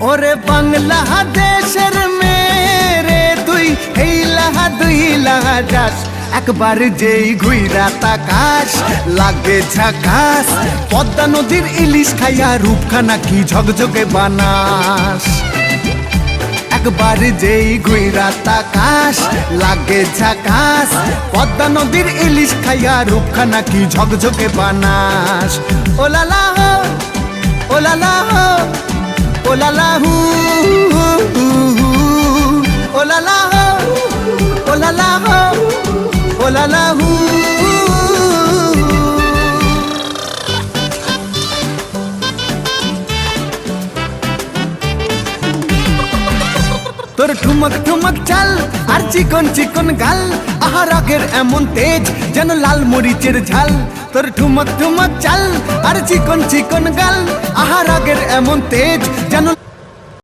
ওরে বাংলাদেশের মেরে তুই দুই লাহা যাস একবার যেই ঘুইরা তাকাস লাগে ঝাকাস পদ্মা নদীর ইলিশ খাইয়া রূপখানা কি ঝকঝকে বানাস একবার যেই ঘুইরা তাকাস লাগে ঝাকাস পদ্মা নদীর ইলিশ খাইয়া রূপখানা কি ঝকঝকে বানাস ওলালা হো ওলালা হো ওলালা হু ওলালা হো ওলালা হো ওলালা হু তোর ঠুমক ঠুমক চাল আর চিকন চিকন গাল আহা রাগের এমন তেজ যেন লাল মরিচের ঝাল তোর ঠুমক ঠুমক চাল আর চিকন চিকন গাল আহা রাগের এমন তেজ যেন